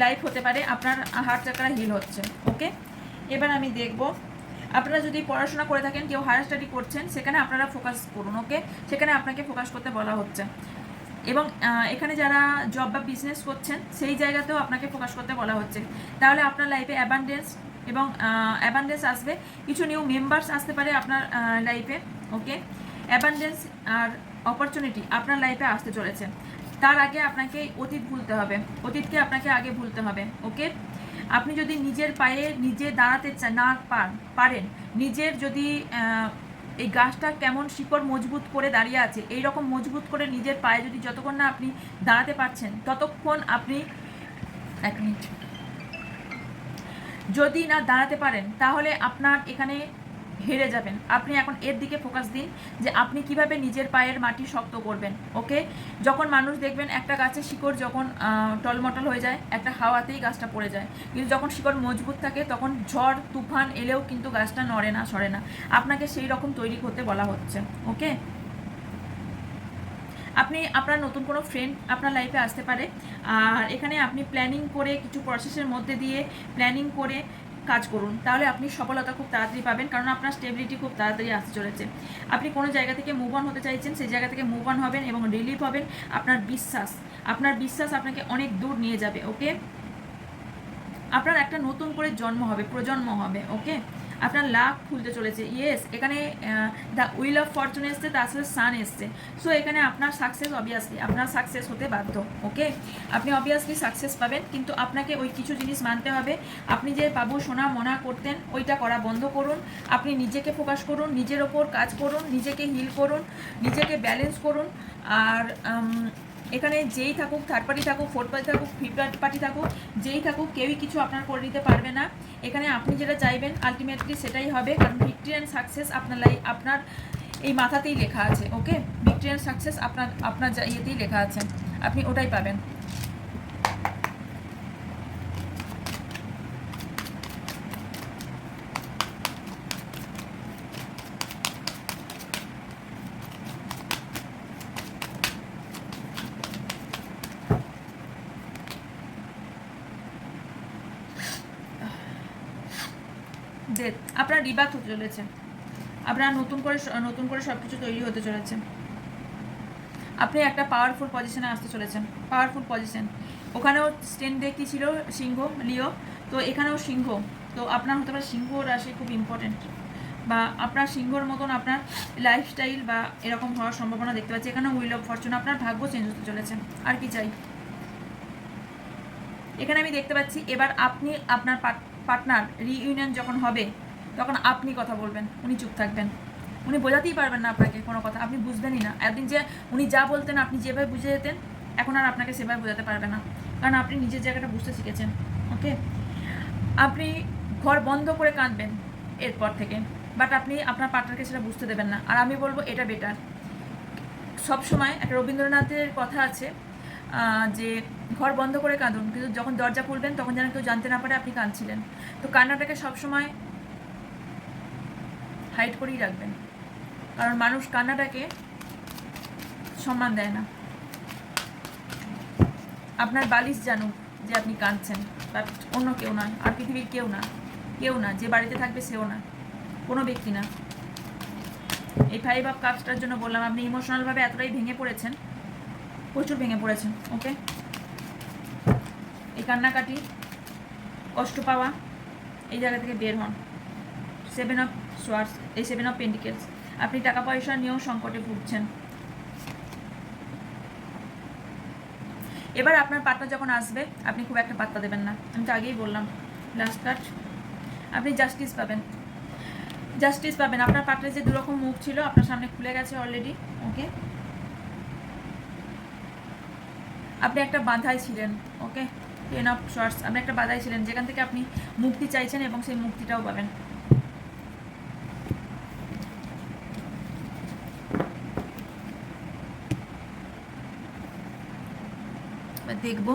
লাইফ হতে পারে, আপনার হার্ট চাকরা হিল হচ্ছে। ওকে, এবার আমি দেখব আপনারা যদি পড়াশোনা করে থাকেন, কেউ হায়ার স্টাডি করছেন, সেখানে আপনারা ফোকাস করুন। ওকে, সেখানে আপনাকে ফোকাস করতে বলা হচ্ছে। এবং এখানে যারা জব বা বিজনেস করছেন, সেই জায়গাতেও আপনাকে ফোকাস করতে বলা হচ্ছে। তাহলে আপনার লাইফে অ্যাবান্ডেন্স এবং অ্যাবান্ডেন্স আসবে, কিছু নিউ মেম্বার্স আসতে পারে আপনার লাইফে। ওকে, অ্যাবান্ডেন্স আর অপরচুনিটি আপনার লাইফে আসতে চলেছে। তার আগে আপনাকে অতীত ভুলতে হবে, অতীতকে আপনাকে আগে ভুলতে হবে। ওকে, আপনি যদি নিজের পায়ে নিজে দাঁড়াতে না পারেন, নিজের যদি এই গাছটা কেমন শিকড় মজবুত করে দাঁড়িয়ে আছে, এই রকম মজবুত করে নিজের পায়ে যদি যতক্ষণ না আপনি দাঁড়াতে পারছেন, ততক্ষণ আপনি, এক মিনিট, যদি না দাঁড়াতে পারেন, তাহলে আপনার এখানে হেরে যাবেন। আপনি এখন এর দিকে ফোকাস দিন যে আপনি কিভাবে নিজের পায়ের মাটি শক্ত করবেন। ওকে, যখন মানুষ দেখবেন একটা গাছের শিকড় যখন টলমটল হয়ে যায়, একটা হাওয়াতেই গাছটা পড়ে যায়, কিন্তু যখন শিকড় মজবুত থাকে, তখন ঝড় তুফান এলেও কিন্তু গাছটা নড়ে না, সরে না। আপনাকে সেই রকম তৈরি করতে বলা হচ্ছে। ওকে, আপনি আপনার নতুন কোনো ফ্রেন্ড আপনার লাইফে আসতে পারে, আর এখানে আপনি প্ল্যানিং করে, কিছু প্রসেসের মধ্যে দিয়ে প্ল্যানিং করে কাজ করুন, তাহলে আপনি সফলতা খুব তাড়াতাড়ি পাবেন, কারণ আপনার স্টেবিলিটি খুব তাড়াতাড়ি আসতে চলেছে। আপনি কোনো জায়গা থেকে মুভ অন হতে চাইছেন, সেই জায়গা থেকে মুভ অন হবেন এবং রিলিফ হবেন। আপনার বিশ্বাস আপনাকে অনেক দূর নিয়ে যাবে। ওকে, আপনার একটা নতুন করে জন্ম হবে, প্রজন্ম হবে। ওকে, আপনার লাক খুলতে চলেছে। ইয়েস, এখানে দ্য উইল অফ ফরচুন এসছে, তার সাথে সান এসছে। সো এখানে আপনার সাকসেস, অবভিয়াসলি আপনার সাকসেস হতে বাধ্য। ওকে, আপনি অবভিয়াসলি সাকসেস পাবেন, কিন্তু আপনাকে ওই কিছু জিনিস মানতে হবে। আপনি যে বাবু সোনা মনা করতেন, ওইটা করা বন্ধ করুন। আপনি নিজেকে ফোকাস করুন, নিজের ওপর কাজ করুন, নিজেকে হিল করুন, নিজেকে ব্যালেন্স করুন। আর এখানে যেই থাকুক, থার্ড পার্টি থাকুক, ফোর্থ পার্টি থাকুক, ফিফথ পার্টি থাকুক, যেই থাকুক, কেউই কিছু আপনার করে দিতে পারবে না। এখানে আপনি যেটা চাইবেন আলটিমেটলি সেটাই হবে, কারণ ভিক্টরি অ্যান্ড সাকসেস আপনার এই মাথাতেই লেখা আছে। ওকে, ভিক্টরি অ্যান্ড সাকসেস আপনার ইয়েতেই লেখা আছে, আপনি ওটাই পাবেন। ডেথ আপনার রিবার্থ হতে চলেছে, আপনার নতুন করে সব কিছু তৈরি হতে চলেছে। আপনি একটা পাওয়ারফুল পজিশনে আসতে চলেছেন, পাওয়ারফুল পজিশন। ওখানেও স্টেন দেখি ছিল সিংহ, লিও, তো এখানেও সিংহ। তো আপনার হতে পারে সিংহ রাশি খুব ইম্পর্টেন্ট, বা আপনার সিংহর মতন আপনার লাইফস্টাইল বা এরকম হওয়ার সম্ভাবনা দেখতে পাচ্ছি। এখানে উইল অফ ফরচুন, আপনার ভাগ্য চেঞ্জ হতে চলেছে। আর কি চাই? এখানে আমি দেখতে পাচ্ছি এবার আপনি আপনার পার্টনার রিইউনিয়ন যখন হবে, তখন আপনি কথা বলবেন, উনি চুপ থাকবেন। উনি বোঝাতেই পারবেন না আপনাকে কোনো কথা, আপনি বুঝবেনই না। একদিন যে উনি যা বলতেন, আপনি যেভাবে বুঝে যেতেন, এখন আর আপনাকে সেভাবে বোঝাতে পারবে না, কারণ আপনি নিজের জায়গাটা বুঝতে শিখেছেন। ওকে, আপনি ঘর বন্ধ করে কাঁদবেন এরপর থেকে, বাট আপনি আপনার পার্টনারকে সেটা বুঝতে দেবেন না। আর আমি বলবো এটা বেটার। সবসময় একটা রবীন্দ্রনাথের কথা আছে যে ঘর বন্ধ করে কাঁদুন, কিন্তু যখন দরজা খুলবেন তখন যেন কেউ জানতে না পারে আপনি কাঁদছিলেন। তো কান্নাটাকে সবসময় হাইড করেই রাখবেন, কারণ মানুষ কান্নাটাকে সম্মান দেয় না। আপনার বালিশ জানুক যে আপনি কাঁদছেন, বাট অন্য কেউ নয়, আর পৃথিবীর কেউ না, যে বাড়িতে থাকবে সেও না, কোনো ব্যক্তি না। এই 5 অফ কাপসটার জন্য বললাম, আপনি ইমোশনালভাবে এতটাই ভেঙে পড়েছেন, প্রচুর ভেঙে পড়েছেন। ওকে, এই কান্নাকাটি, কষ্ট পাওয়া, এই জায়গা থেকে বের হন। 7 অফ সোয়ার্ডস, এই 7 অফ পেন্টিকেলস, আপনি টাকা পয়সা নিয়েও সংকটে ভুগছেন। এবার আপনার পার্টনার যখন আসবে, আপনি খুব একটা পাত্তা দেবেন না, আমি তো আগেই বললাম। লাস্ট কার্ড, আপনি জাস্টিস পাবেন। আপনার পার্টনারের যে দুরকম মুখ ছিল আপনার সামনে খুলে গেছে অলরেডি। ওকে, আপনি একটা বাধায় ছিলেন, ওকে, টেন অফ শর্টস, আপনি একটা বাধায় ছিলেন যেখান থেকে আপনি মুক্তি চাইছেন এবং সেই মুক্তিটাও পাবেন। দেখব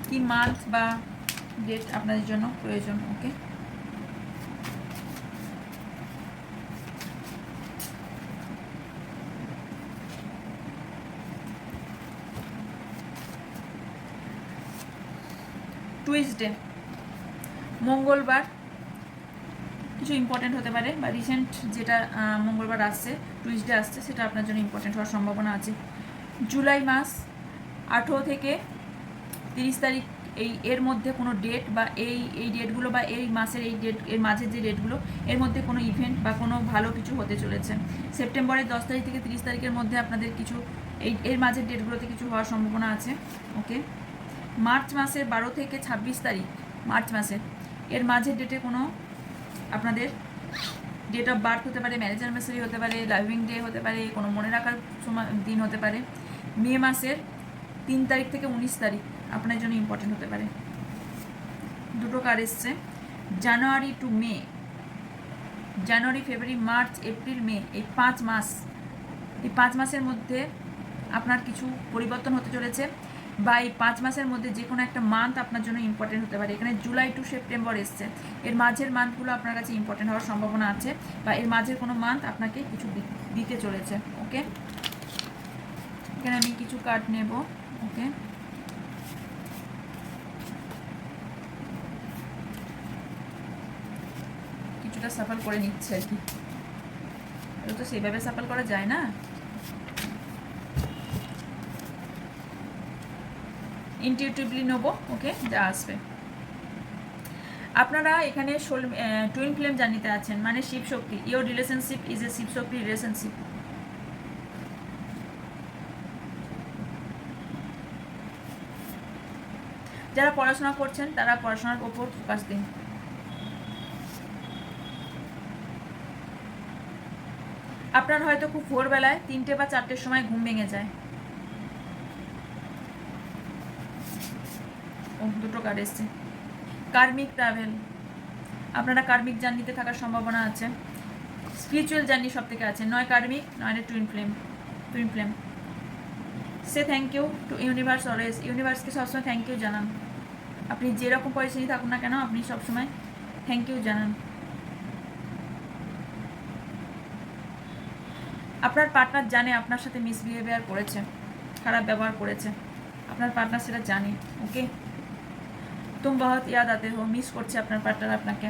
কি মান্থ বা ডেট আপনাদের জন্য প্রয়োজন, ওকে। টুইসডে, মঙ্গলবার কিছু ইম্পর্টেন্ট হতে পারে, বা রিসেন্ট যেটা মঙ্গলবার আসছে, টুইসডে আসছে, সেটা আপনার জন্য ইম্পর্টেন্ট হওয়ার সম্ভাবনা আছে। জুলাই মাস 18 থেকে 30 তারিখ এর মধ্যে কোনো ডেট বা এই ডেটগুলো বা এই মাসের এই ডেট এর মাঝের যে ডেটগুলো, এর মধ্যে কোনো ইভেন্ট বা কোনো ভালো কিছু হতে চলেছে। সেপ্টেম্বরের 10 তারিখ থেকে 30 তারিখের মধ্যে আপনাদের কিছু এর মাঝের ডেটগুলোতে কিছু হওয়ার সম্ভাবনা আছে, ওকে। মার্চ মাসের 12 থেকে 26 তারিখ, মার্চ মাসের এর মাঝের ডেটে কোনো আপনাদের ডেট অফ বার্থ হতে পারে, ম্যারেজ অ্যানিভার্সারি হতে পারে, লাইভিং ডে হতে পারে, কোনো মনে রাখার সময় দিন হতে পারে। মে মাসের 3 তারিখ থেকে 19 তারিখ আপনার জন্য ইম্পর্টেন্ট হতে পারে। দুটো কার্ড এসছে, জানুয়ারি টু মে, জানুয়ারি, ফেব্রুয়ারি, মার্চ, এপ্রিল, মে, এই 5 মাস, এই 5 মাসের মধ্যে আপনার কিছু পরিবর্তন হতে চলেছে, বা এই 5 মাসের মধ্যে যে কোনো একটা মান্থ আপনার জন্য ইম্পর্টেন্ট হতে পারে। এখানে জুলাই টু সেপ্টেম্বর এসছে, এর মাঝের মান্থগুলো আপনার কাছে ইম্পর্টেন্ট হওয়ার সম্ভাবনা আছে, বা এর মাঝের কোনো মান্থ আপনাকে কিছু দিতে চলেছে, ওকে। এখানে আমি কিছু কার্ড নেব, ওকে। কিছুটা সাফল করে নিচ্ছে আর কি, এটা তো সেইভাবে সাফল করা যায় না। ইনটিউটিভলি নেবো, ওকে, যা আসবে। আপনারা এখানে টুইন ফ্লেম জানিতে আছেন, মানে Shiv Shakti. Your relationship is a Shiv Shakti relationship. যারা পড়াশোনা করছেন তারা পড়াশোনার উপর ফোকাস দিন। আপনার হয়তো খুব ভোরবেলায় 3টে বা 4টের সময় ঘুম ভেঙে যায়। ও, দুটো কার্ড এসছে। কার্মিক ট্রাভেল, আপনারা কার্মিক জার্নিতে থাকার সম্ভাবনা আছে। স্পিরিচুয়াল জার্নি সব থেকে আছে, নয় কার্মিক, নয় টুইন ফ্লেম। টুইন ফ্লেম, সে thank you to universe always. ইউনিভার্সকে সবসময় থ্যাংক ইউ জানান। আপনি যেরকম পরিস্থিতি থাকুন না কেন, আপনি সবসময় থ্যাংক ইউ জানান। আপনার পার্টনার জানে আপনার সাথে মিসবিহেভিয়ার করেছে, খারাপ ব্যবহার করেছে, আপনার পার্টনার সেটা জানে, ওকে। তুম বহুত ইয়াদ আতে হো, মিস করছে আপনার পার্টনার আপনাকে।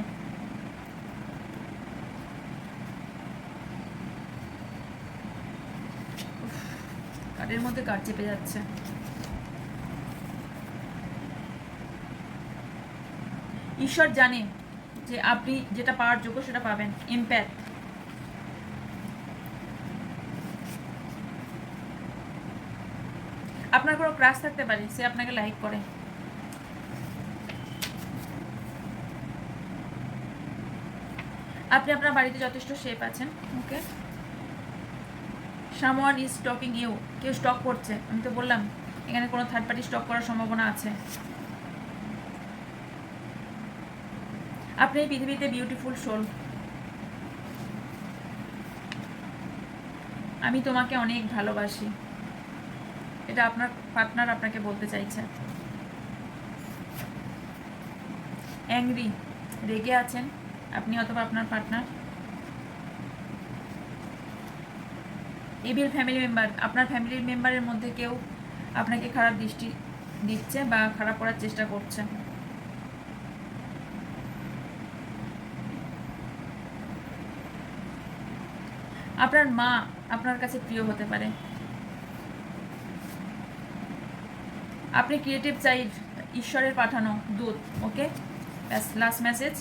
কার্ডের মধ্যে কার্ড চেপে যাচ্ছে। ঈশ্বর জানে যে আপনি যেটা পাওয়ার যোগ্য সেটা পাবেন। এমপ্যাথ, আপনার কোনো ক্রাশ থাকতে পারে, সে আপনাকে লাইক করে। আপনি আপনার বাড়িতে যথেষ্ট সেফ আছেন, ওকে। সামওয়ান ইজ স্টকিং ইউ, কেউ স্টক করছে। আমি তো বললাম এখানে কোনো থার্ড পার্টি স্টক করার সম্ভাবনা আছে। আপনি এই পৃথিবীতে বিউটিফুল সোল। আমি তোমাকে অনেক ভালোবাসি, এটা আপনার পার্টনার আপনাকে বলতে চাইছে। অ্যাংরি, রেগে আছেন আপনি অথবা আপনার পার্টনার। ইভিল ফ্যামিলি মেম্বার, আপনার ফ্যামিলির মেম্বারের মধ্যে কেউ আপনাকে খারাপ দৃষ্টি দিচ্ছে বা খারাপ করার চেষ্টা করছে। আপনার মা আপনার কাছে প্রিয় হতে পারে। আপনি ক্রিয়েটিভ চাইল্ড, ঈশ্বরের পাঠানো দূত, okay. Last message,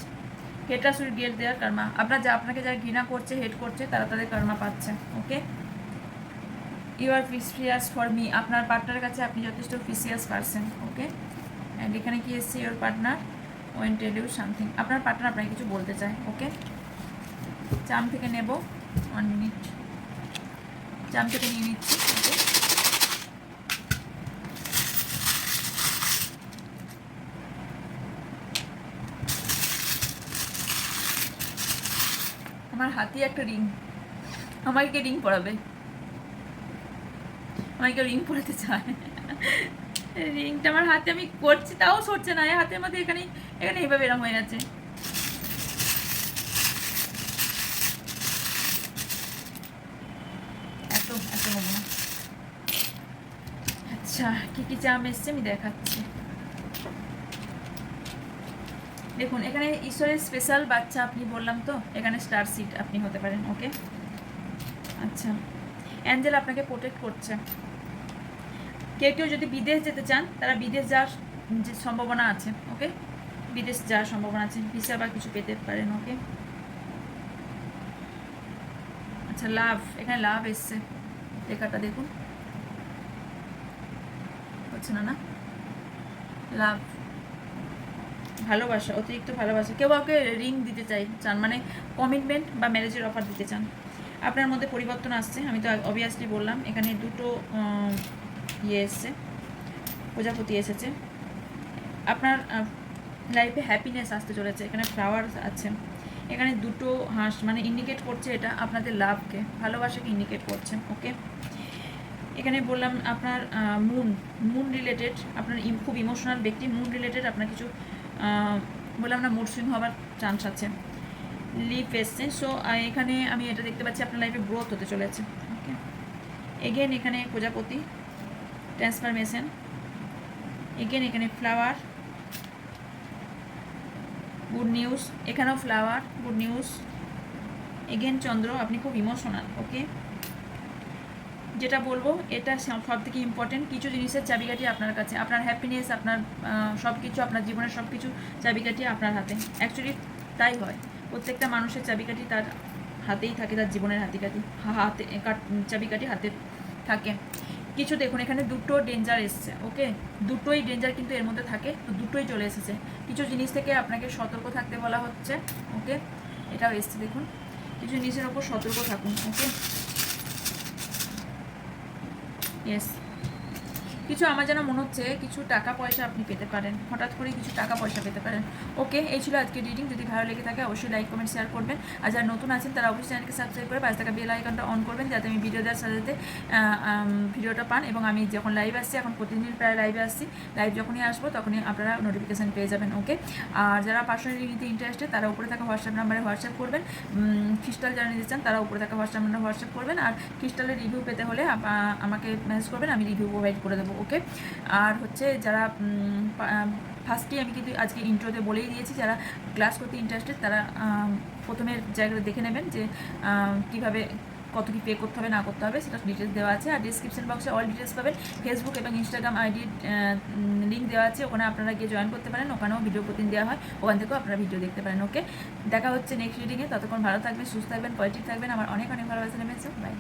haters will get their karma. আপনাকে যারা ঘৃণা করছে, হেট করছে, তারা তাদের কর্মা পাচ্ছে, ওকে। ইউ আর ফিসিয়াস ফর মি, আপনার পার্টনারের কাছে আপনি যথেষ্ট ফিসিয়াস পারসন, ওকে। অ্যান্ড এখানে কি এসছে, your partner when tell you something. আপনার পার্টনার আপনাকে কিছু বলতে চায়, ওকে। চাম থেকে নেব 1 মিনিট। জাম থেকে নিয়ে নিচ্ছি। ওকে, আমার হাতে একটা রিং, আমাকে রিং পরাবে, আমাকে রিং পরাতে চায়। রিংটা আমার হাতে আমি করছি তাও সরছে না, হাতের মধ্যে এখানে এখানে এইভাবে এরম হয়ে যাচ্ছে। এত এত নেবো না। আচ্ছা, কী কী জাম এসছে আমি দেখাচ্ছি। দেখুন এখানে ঈশ্বরের স্পেশাল বাচ্চা আপনি, বললাম তো এখানে স্টার সিড আপনি হতে পারেন। ওকে, আচ্ছা, অ্যাঞ্জেল আপনাকে প্রোটেক্ট করছে। কেউ কেউ যদি বিদেশ যেতে চান তারা বিদেশ যাওয়ার যে সম্ভাবনা আছে। ওকে, বিদেশ যাওয়ার সম্ভাবনা আছে, ভিসা বা কিছু পেতে পারেন। ওকে, আচ্ছা, লাভ, এখানে লাভ এসছে, লেখাটা দেখুন, হচ্ছে না, না, লাভ, ভালোবাসা, অতিরিক্ত ভালোবাসা। কেউ কাউকে রিং দিতে চান, মানে কমিটমেন্ট বা ম্যারেজের অফার দিতে চান। আপনার মধ্যে পরিবর্তন আসছে, আমি তো অবভিয়াসলি বললাম। এখানে দুটো ইয়ে এসছে, প্রজাপতি এসেছে। আপনার লাইফে হ্যাপিনেস আসতে চলেছে। এখানে ফ্লাওয়ার আছে, এখানে দুটো হাঁস, মানে ইন্ডিকেট করছে এটা আপনাদের লাভকে, ভালোবাসাকে ইন্ডিকেট করছে। ওকে, এখানে বললাম আপনার মুন রিলেটেড, আপনার খুব ইমোশনাল ব্যক্তি, মুন রিলেটেড আপনার কিছু বললাম না, মুড সুইং হওয়ার চান্স আছে। লিফ এসছে, সো এখানে আমি এটা দেখতে পাচ্ছি আপনার লাইফে গ্রোথ হতে চলেছে। ওকে, এগেন এখানে প্রজাপতি, ট্রান্সফরমেশন, এগেন এখানে ফ্লাওয়ার, গুড নিউজ, এখানেও ফ্লাওয়ার, গুড নিউজ, এগেন চন্দ্র, আপনি খুব ইমোশনাল। ওকে, যেটা বলবো এটা সব থেকে ইম্পর্টেন্ট, কিছু জিনিসের চাবিকাঠি আপনার কাছে, আপনার হ্যাপিনেস, আপনার সব কিছু, আপনার জীবনের সব কিছু চাবিকাঠি আপনার হাতে। অ্যাকচুয়ালি তাই হয়, প্রত্যেকটা মানুষের চাবিকাঠি তার হাতেই থাকে, তার জীবনের হাতে চাবিকাঠি হাতে থাকে। কিছু দেখুন এখানে দুটো ডেঞ্জার এসছে। ওকে, দুটোই ডেঞ্জার কিন্তু এর মধ্যে থাকে, তো দুটোই চলে এসেছে। কিছু জিনিস থেকে আপনাকে সতর্ক থাকতে বলা হচ্ছে। ওকে, এটাও এসছে, দেখুন কিছু জিনিসের ওপর সতর্ক থাকুন। ওকে, ইয়েস, কিছু আমার যেন মনে হচ্ছে কিছু টাকা পয়সা আপনি পেতে পারেন, হঠাৎ করে কিছু টাকা পয়সা পেতে পারেন। ওকে, এই ছিল আজকের রিডিং। যদি ভালো লেগে থাকে অবশ্যই লাইক কমেন্ট শেয়ার করবেন, আর যারা নতুন আছেন তারা অবশ্যই চ্যানেলকে সাবস্ক্রাইব করে পাশে থাকা বেল আইকনটা অন করবেন, যাতে আমি ভিডিও দেওয়ার সাথে সাথে ভিডিওটা পান। এবং আমি যখন লাইভ আসছি, এখন প্রতিদিন প্রায় লাইভে আসছি, লাইভ যখনই আসবো তখনই আপনারা নোটিফিকেশান পেয়ে যাবেন। ওকে, আর যারা পার্সোনালি নিতে ইন্টারেস্টেড তারা উপরে থাকা হোয়াটসঅ্যাপ নাম্বারে হোয়াটসঅ্যাপ করবেন। ক্রিস্টাল যারা নিতে চান তারা উপরে থাকা হোয়াটসঅ্যাপ নাম্বারে হোয়াটসঅ্যাপ করবেন, আর ক্রিস্টালের রিভিউ পেতে হলে আমাকে মেসেজ করবেন, আমি রিভিউ প্রোভাইড করে দেবো। ওকে, আর হচ্ছে যারা ফার্স্টেই আমি কিন্তু আজকে ইন্ট্রোতে বলেই দিয়েছি, যারা ক্লাস করতে ইন্টারেস্টেড তারা প্রথমের জায়গাটা দেখে নেবেন যে কীভাবে কত কী পে করতে হবে না করতে হবে, সেটা ডিটেলস দেওয়া আছে। আর ডিসক্রিপশন বক্সে অল ডিটেলস পাবেন, ফেসবুক এবং ইনস্টাগ্রাম আইডির লিঙ্ক দেওয়া আছে, ওখানে আপনারা গিয়ে জয়েন করতে পারেন, ওখানেও ভিডিও প্রতিদিন দেওয়া হয়, ওখান থেকেও আপনারা ভিডিও দেখতে পারেন। ওকে, দেখা হচ্ছে নেক্সট রিডিংয়ে, ততক্ষণ ভালো থাকবেন, সুস্থ থাকবেন, পজিটিভ থাকবেন, আমার অনেক অনেক ভালোবাসা নেবেন। বাই।